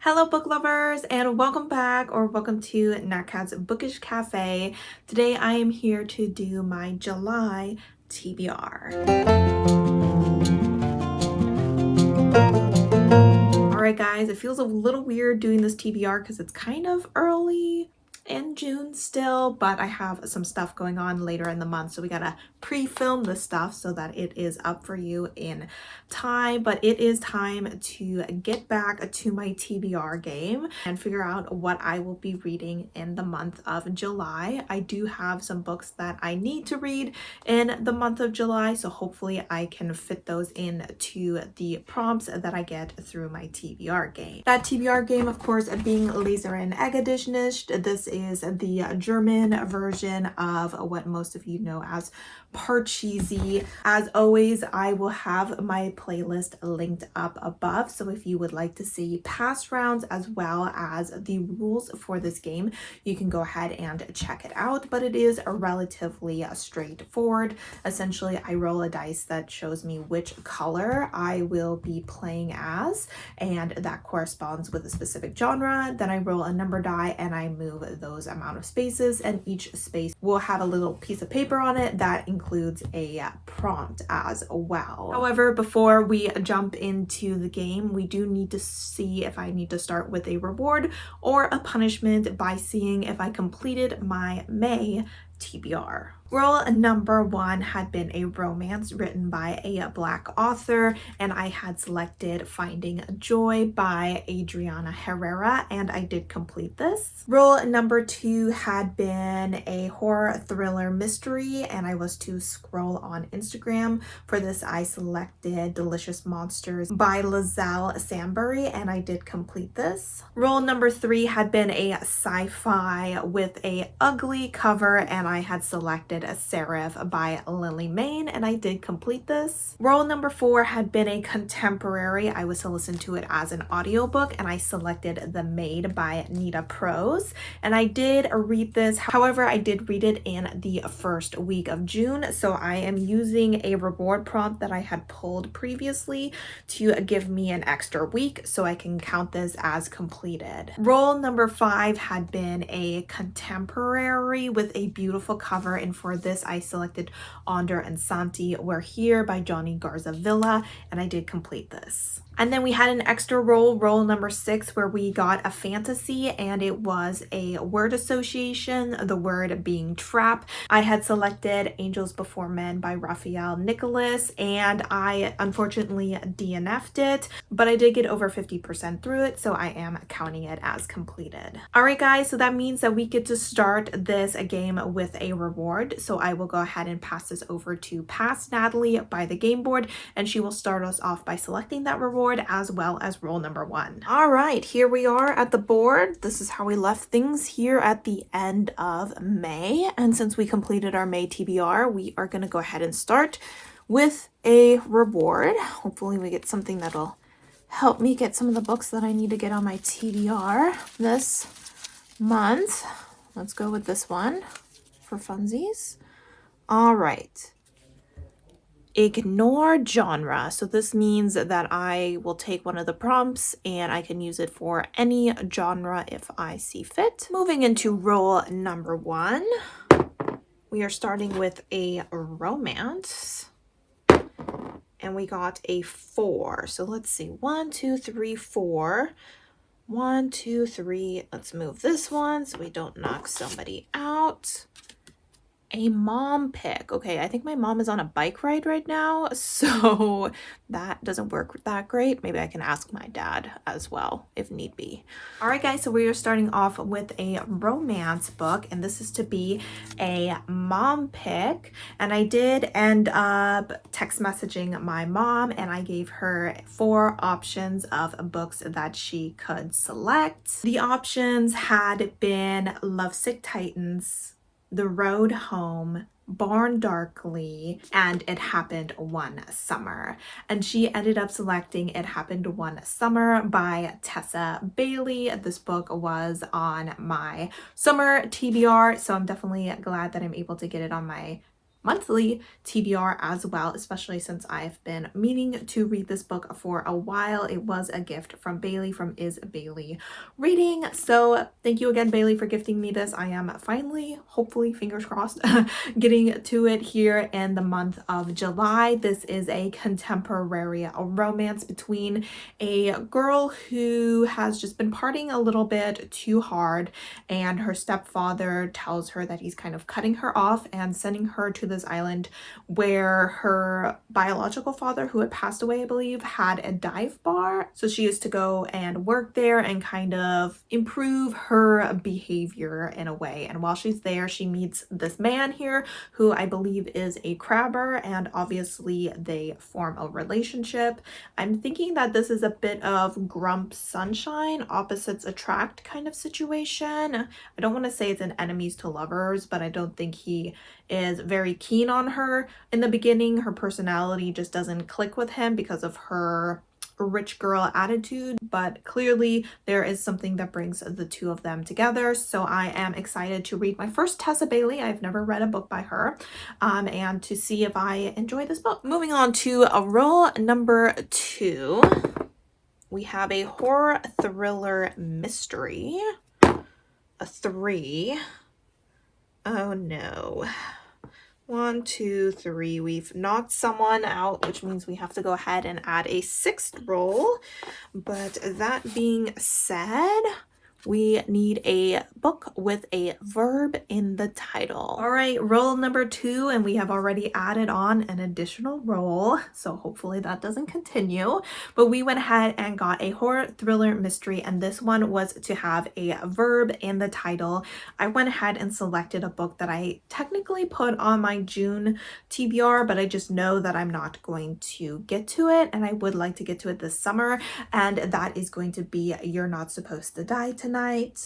Hello book lovers and welcome back or welcome to Natcat's Bookish Cafe. Today I am here to do my July TBR. Alright guys, it feels a little weird doing this TBR because it's kind of early in June still, but I have some stuff going on later in the month, so we gotta pre-film this stuff so that it is up for you in time. But it is time to get back to my TBR game and figure out what I will be reading in the month of July. I do have some books that I need to read in the month of July, so hopefully I can fit those into the prompts that I get through my TBR game. That TBR game, of course, being Leserin Egedischt. This is the German version of what most of you know as Parcheesi. As always, I will have my playlist linked up above, so if you would like to see past rounds as well as the rules for this game, you can go ahead and check it out. But it is relatively straightforward. Essentially, I roll a dice that shows me which color I will be playing as, and that corresponds with a specific genre. Then I roll a number die and I move those amount of spaces, and each space will have a little piece of paper on it that includes a prompt as well. However, before we jump into the game, we do need to see if I need to start with a reward or a punishment by seeing if I completed my May TBR. Role number one had been a romance written by a Black author, and I had selected Finding Joy by Adriana Herrera, and I did complete this. Role number two had been a horror thriller mystery, and I was to scroll on Instagram. For this, I selected Delicious Monsters by Lizelle Sambury, and I did complete this. Role number three had been a sci-fi with a ugly cover, and I had selected a Seraph by Lily Main, and I did complete this. Role number four had been a contemporary. I was to listen to it as an audiobook, and I selected The Maid by Nita Prose, and I did read this. However, I did read it in the first week of June, so I am using a reward prompt that I had pulled previously to give me an extra week so I can count this as completed. Role number five had been a contemporary with a beautiful cover, and for this I selected Onder and Santi We're Here by Johnny Garza Villa, and I did complete this. And then we had an extra role number six, where we got a fantasy, and it was a word association, the word being trap. I had selected Angels Before Men by Raphael Nicholas, and I unfortunately DNF'd it, but I did get over 50% through it, so I am counting it as completed. All right, guys, so that means that we get to start this game with a reward. So I will go ahead and pass this over to Past Natalie by the game board, and she will start us off by selecting that reward as well as role number one. All right, here we are at the board. This is how we left things here at the end of May. And since we completed our May TBR, we are going to go ahead and start with a reward. Hopefully we get something that'll help me get some of the books that I need to get on my TBR this month. Let's go with this one for funsies. All right. Ignore genre. So this means that I will take one of the prompts and I can use it for any genre if I see fit. Moving into role number one, we are starting with a romance, and we got a 4. So let's see, 1, 2, 3, 4. 1, 2, 3. Let's move this one so we don't knock somebody out. A mom pick. Okay, I think my mom is on a bike ride right now, so that doesn't work that great. Maybe I can ask my dad as well if need be. All right, guys, so we are starting off with a romance book, and this is to be a mom pick. And I did end up text messaging my mom, and I gave her 4 options of books that she could select. The options had been Lovesick Titans, The Road Home, Born Darkly, and It Happened One Summer. And she ended up selecting It Happened One Summer by Tessa Bailey. This book was on my summer TBR, so I'm definitely glad that I'm able to get it on my monthly TBR as well, especially since I've been meaning to read this book for a while. It was a gift from Bailey from Is Bailey Reading. So thank you again, Bailey, for gifting me this. I am finally, hopefully, fingers crossed, getting to it here in the month of July. This is a contemporary romance between a girl who has just been partying a little bit too hard, and her stepfather tells her that he's kind of cutting her off and sending her to this island where her biological father, who had passed away, I believe, had a dive bar. So she is to go and work there and kind of improve her behavior in a way. And while she's there, she meets this man here who I believe is a crabber, and obviously they form a relationship. I'm thinking that this is a bit of Grump Sunshine, opposites attract kind of situation. I don't want to say it's an enemies to lovers, but I don't think he is very keen on her in the beginning. Her personality just doesn't click with him because of her rich girl attitude, but clearly there is something that brings the two of them together. So I am excited to read my first Tessa Bailey. I've never read a book by her, and to see if I enjoy this book. Moving on to roll number 2, we have a horror thriller mystery, a 3. Oh no. 1, 2, 3. We've knocked someone out, which means we have to go ahead and add a 6th roll. But that being said, we need a book with a verb in the title. All right, roll number 2, and we have already added on an additional roll, so hopefully that doesn't continue. But we went ahead and got a horror thriller mystery, and this one was to have a verb in the title. I went ahead and selected a book that I technically put on my June TBR, but I just know that I'm not going to get to it, and I would like to get to it this summer, and that is going to be You're Not Supposed to Die Tonight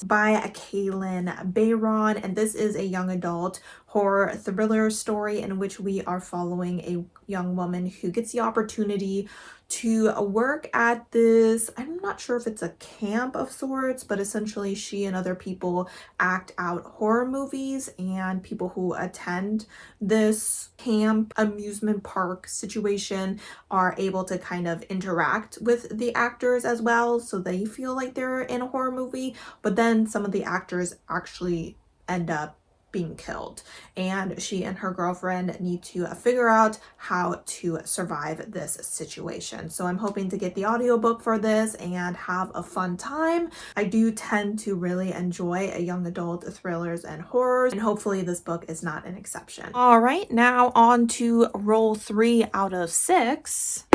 by Kaylin Bayron. And this is a young adult horror thriller story in which we are following a young woman who gets the opportunity to work at this, I'm not sure if it's a camp of sorts, but essentially she and other people act out horror movies, and people who attend this camp amusement park situation are able to kind of interact with the actors as well, so they feel like they're in a horror movie. But then some of the actors actually end up being killed, and she and her girlfriend need to figure out how to survive this situation. So I'm hoping to get the audiobook for this and have a fun time. I do tend to really enjoy a young adult thrillers and horrors, and hopefully this book is not an exception. All right, now on to roll 3 out of 6.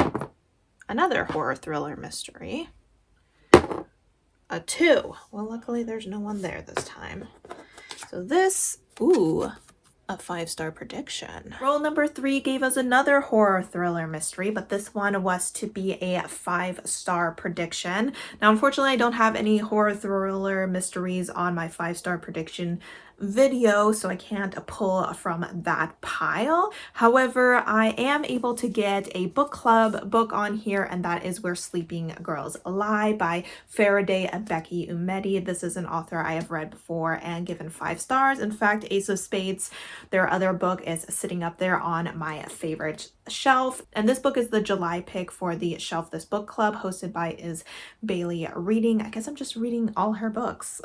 Another horror thriller mystery. A 2. Well, luckily there's no one there this time. So this, ooh, a 5-star prediction. Roll number 3 gave us another horror thriller mystery, but this one was to be a 5-star prediction. Now, unfortunately, I don't have any horror thriller mysteries on my 5-star prediction video, so I can't pull from that pile. However, I am able to get a book club book on here, and that is Where Sleeping Girls Lie by Faraday and Becky Umedi. This is an author I have read before and given 5 stars. In fact, Ace of Spades, their other book, is sitting up there on my favorite shelf, and this book is the July pick for the Shelf This Book Club, hosted by Is Bailey Reading. I guess I'm just reading all her books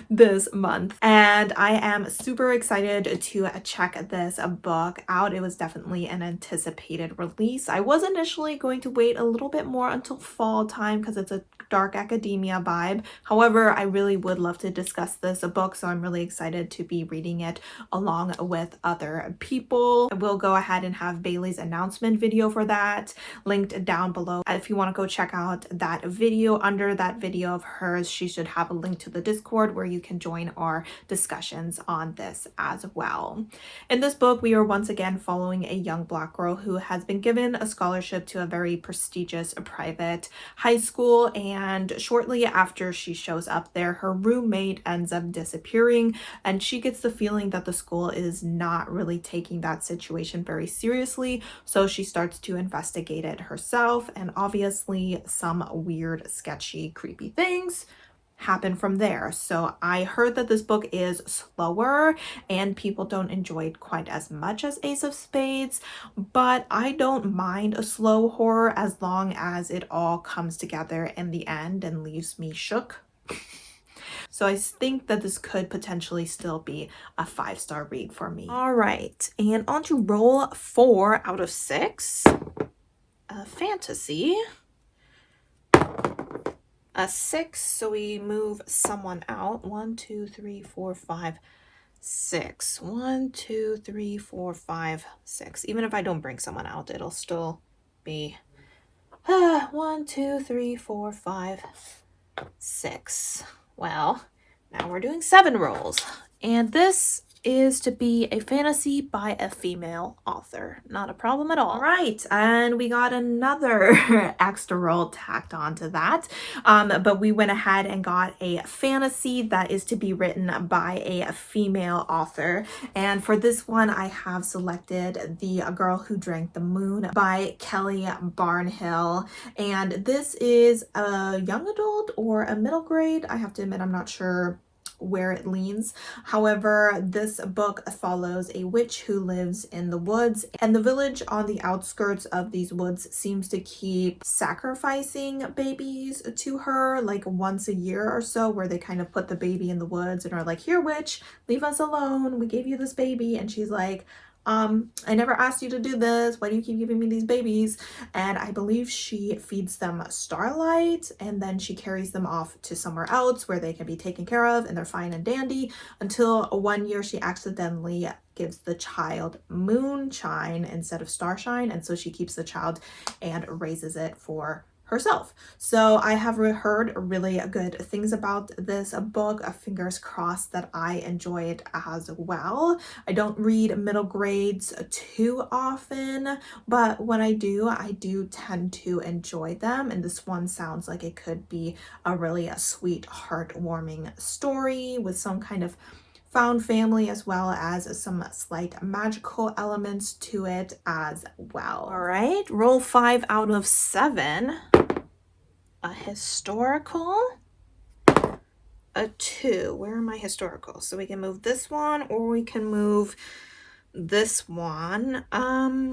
this month, and I am super excited to check this book out. It was definitely an anticipated release. I was initially going to wait a little bit more until fall time because it's a dark academia vibe. However, I really would love to discuss this book, so I'm really excited to be reading it along with other people. I will go ahead and have Bailey's announcement video for that linked down below. If you want to go check out that video, under that video of hers, she should have a link to the Discord where you can join our discussions on this as well. In this book, we are once again following a young Black girl who has been given a scholarship to a very prestigious private high school, and shortly after she shows up there, her roommate ends up disappearing, and she gets the feeling that the school is not really taking that situation very seriously, so she starts to investigate it herself, and obviously some weird, sketchy, creepy things happen from there. So I heard that this book is slower and people don't enjoy it quite as much as Ace of Spades, but I don't mind a slow horror as long as it all comes together in the end and leaves me shook. So I think that this could potentially still be a 5-star read for me. All right, and on to roll 4 out of 6. Fantasy. A 6, so we move someone out. 1, 2, 3, 4, 5, 6. 1, 2, 3, 4, 5, 6. Even if I don't bring someone out, it'll still be 1, 2, 3, 4, 5, 6. Well, now we're doing 7 rolls, and this is to be a fantasy by a female author. Not a problem at all. All right, and we got another extra roll tacked onto that, but we went ahead and got a fantasy that is to be written by a female author, and for this one I have selected The Girl Who Drank the Moon by Kelly Barnhill, and this is a young adult or a middle grade. I have to admit I'm not sure where it leans. However, this book follows a witch who lives in the woods, and the village on the outskirts of these woods seems to keep sacrificing babies to her like once a year or so, where they kind of put the baby in the woods and are like, here witch, leave us alone, we gave you this baby. And she's like, I never asked you to do this. Why do you keep giving me these babies? And I believe she feeds them starlight, and then she carries them off to somewhere else where they can be taken care of and they're fine and dandy, until one year she accidentally gives the child moonshine instead of starshine, and so she keeps the child and raises it for herself. So I have heard really good things about this book. Fingers crossed that I enjoy it as well. I don't read middle grades too often, but when I do tend to enjoy them, and this one sounds like it could be a really sweet, heartwarming story with some kind of found family as well as some slight magical elements to it as well. All right, roll 5 out of 7. A historical, a 2. Where are my historicals? So we can move this one or we can move this one.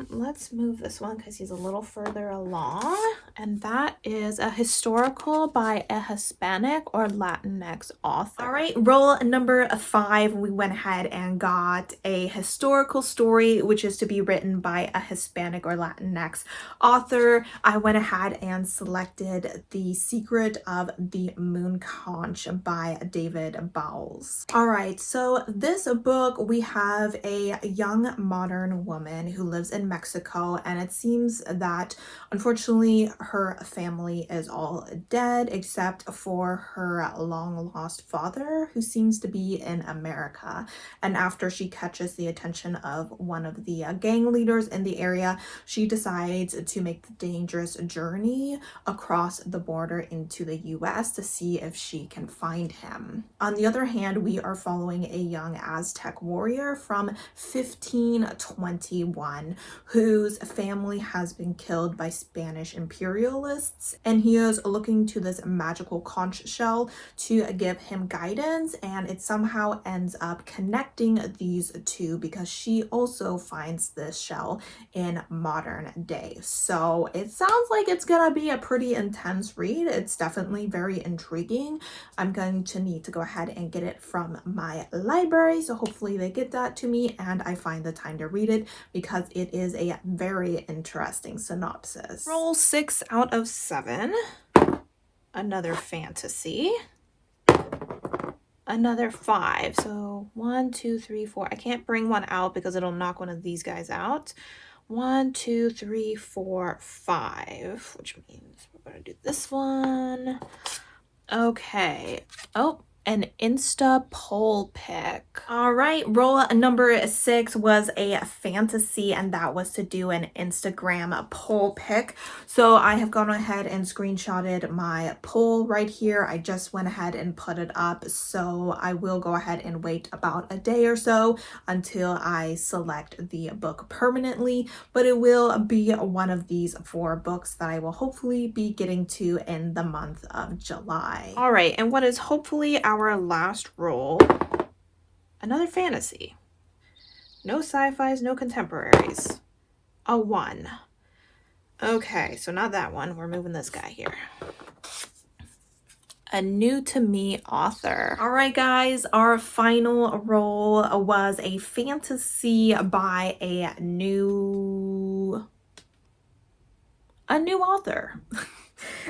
Let's move this one because he's a little further along, and that is a historical by a Hispanic or Latinx author. All right, roll number 5. We went ahead and got a historical story, which is to be written by a Hispanic or Latinx author. I went ahead and selected The Secret of the Moon Conch by David Bowles. All right, so this book, we have a young modern woman who lives in Mexico, and it seems that unfortunately her family is all dead except for her long lost father, who seems to be in America. And after she catches the attention of one of the gang leaders in the area, she decides to make the dangerous journey across the border into the US to see if she can find him. On the other hand, we are following a young Aztec warrior from 1521 whose family has been killed by Spanish imperialists, and he is looking to this magical conch shell to give him guidance, and it somehow ends up connecting these two because she also finds this shell in modern day. So it sounds like it's gonna be a pretty intense read. It's definitely very intriguing. I'm going to need to go ahead and get it from my library, so hopefully they get that to me and I find the time to read it because it is a very interesting synopsis. Roll 6 out of 7. Another fantasy. Another 5. So 1, 2, 3, 4. I can't bring one out because it'll knock one of these guys out. 1, 2, 3, 4, 5, which means we're going to do this one. Okay. Oh, an Insta poll pick. All right, roll number 6 was a fantasy, and that was to do an Instagram poll pick. So I have gone ahead and screenshotted my poll right here. I just went ahead and put it up, so I will go ahead and wait about a day or so until I select the book permanently, but it will be one of these 4 books that I will hopefully be getting to in the month of July. All right, and what is hopefully our last roll? Another fantasy. No sci-fis, no contemporaries. A 1. Okay, so not that one. We're moving this guy here. A new to me author. All right, guys, our final roll was a fantasy by a new author.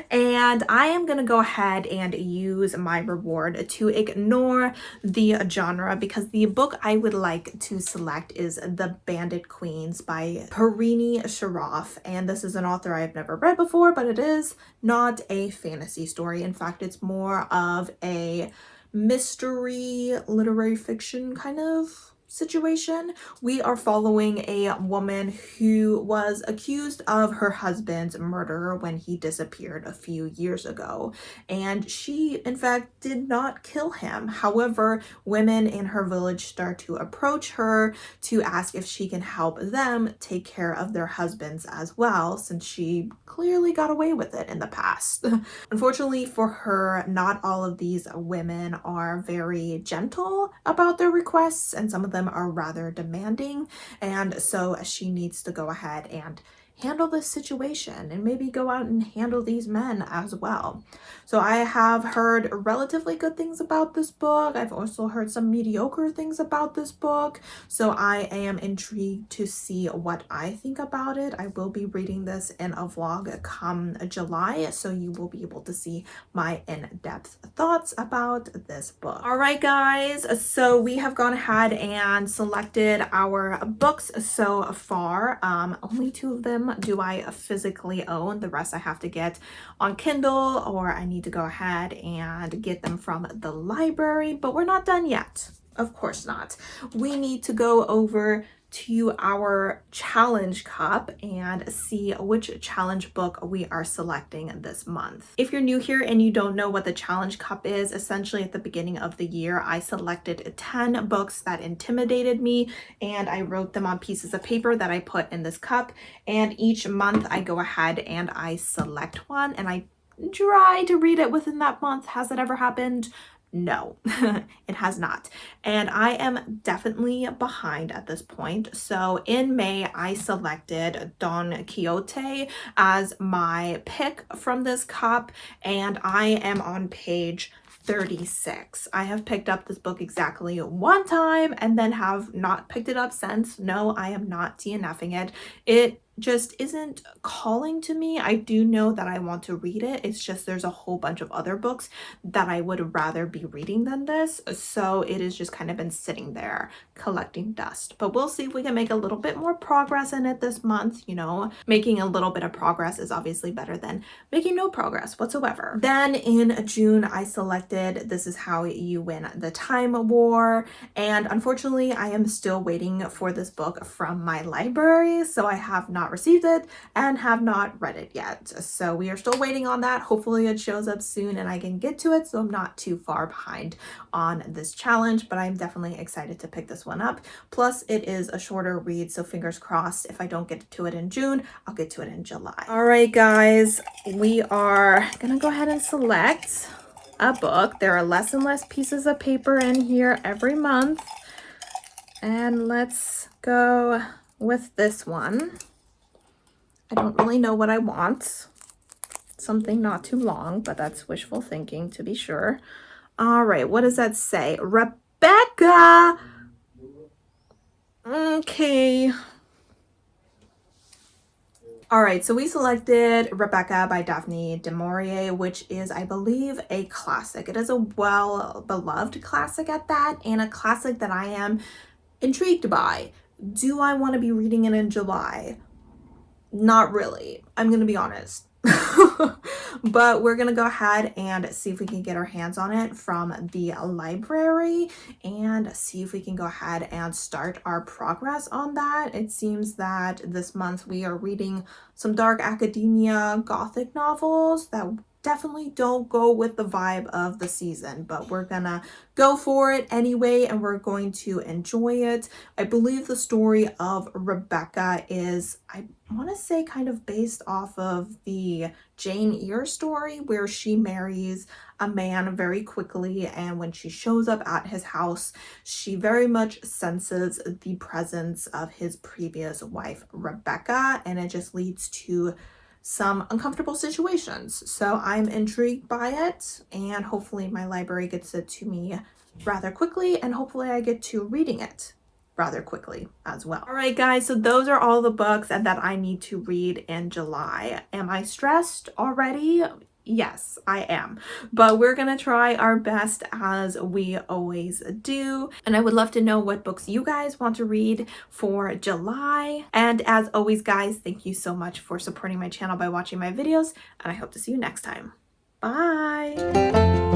And I am going to go ahead and use my reward to ignore the genre, because the book I would like to select is The Bandit Queens by Parini Sharaf. And this is an author I've never read before, but it is not a fantasy story. In fact, it's more of a mystery literary fiction kind of situation. We are following a woman who was accused of her husband's murder when he disappeared a few years ago, and she in fact did not kill him. However, women in her village start to approach her to ask if she can help them take care of their husbands as well, since she clearly got away with it in the past. Unfortunately for her, not all of these women are very gentle about their requests, and some of them are rather demanding, and so she needs to go ahead and handle this situation and maybe go out and handle these men as well. So I have heard relatively good things about this book. I've also heard some mediocre things about this book, so I am intrigued to see what I think about it. I will be reading this in a vlog come July, so you will be able to see my in-depth thoughts about this book. All right, guys, so we have gone ahead and selected our books so far. Only 2 of them do I physically own. The rest I have to get on Kindle, or I need to go ahead and get them from the library, but we're not done yet. Of course not. We need to go over to our challenge cup and see which challenge book we are selecting this month. If you're new here and you don't know what the challenge cup is, essentially at the beginning of the year, I selected 10 books that intimidated me, and I wrote them on pieces of paper that I put in this cup, and each month I go ahead and I select one and I try to read it within that month. Has it ever happened? No, it has not. And I am definitely behind at this point. So in May, I selected Don Quixote as my pick from this cup, and I am on page 36. I have picked up this book exactly 1 time and then have not picked it up since. No, I am not DNFing it. It just isn't calling to me. I do know that I want to read it. It's just there's a whole bunch of other books that I would rather be reading than this. So it has just kind of been sitting there collecting dust. But we'll see if we can make a little bit more progress in it this month. You know, making a little bit of progress is obviously better than making no progress whatsoever. Then in June, I selected This Is How You Win the Time War. And unfortunately, I am still waiting for this book from my library. So I have not received it and have not read it yet. So we are still waiting on that. Hopefully it shows up soon and I can get to it, so I'm not too far behind on this challenge, but I'm definitely excited to pick this one up. Plus it is a shorter read, so fingers crossed if I don't get to it in June, I'll get to it in July. All right, guys, we are gonna go ahead and select a book. There are less and less pieces of paper in here every month, and let's go with this one. I don't really know what I want. Something not too long, but that's wishful thinking to be sure. All right, what does that say? Rebecca! Okay. All right, so we selected Rebecca by Daphne du Maurier, which is, I believe, a classic. It is a well-beloved classic at that, and a classic that I am intrigued by. Do I want to be reading it in July? Not really. I'm going to be honest. But we're gonna go ahead and see if we can get our hands on it from the library and see if we can go ahead and start our progress on that. It seems that this month we are reading some dark academia gothic novels that definitely don't go with the vibe of the season, but we're gonna go for it anyway and we're going to enjoy it. I believe the story of Rebecca is, I want to say, kind of based off of the Jane Eyre story where she marries a man very quickly, and when she shows up at his house, she very much senses the presence of his previous wife, Rebecca, and it just leads to some uncomfortable situations. So I'm intrigued by it, and hopefully my library gets it to me rather quickly, and hopefully I get to reading it rather quickly as well. All right, guys, so those are all the books that I need to read in July. Am I stressed already? Yes, I am, but we're gonna try our best as we always do. And I would love to know what books you guys want to read for July. And as always, guys, thank you so much for supporting my channel by watching my videos, and I hope to see you next time. Bye.